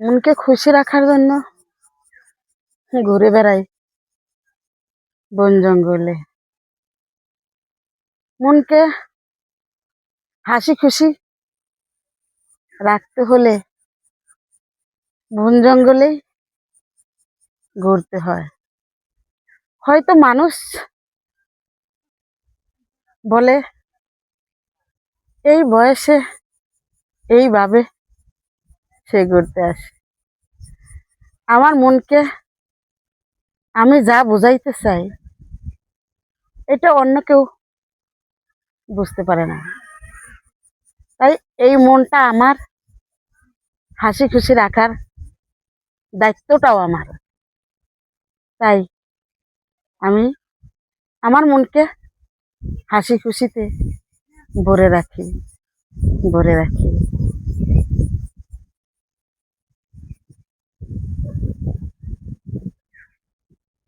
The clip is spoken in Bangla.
মনকে খুশি রাখার জন্য ঘুরে বেড়াই বন জঙ্গলে। মনকে হাসি খুশি রাখতে হলে বন জঙ্গলেই ঘুরতে হয়। হয়তো মানুষ বলে এই বয়সে এইভাবে সে ঘুরতে আসে। আমার মনকে আমি যা বুঝাইতে চাই এটা অন্য কেউ বুঝতে পারে না। তাই এই মনটা আমার হাসি খুশি রাখার দায়িত্বটাও আমার। তাই আমি আমার মনকে হাসি খুশিতে ভরে রাখি।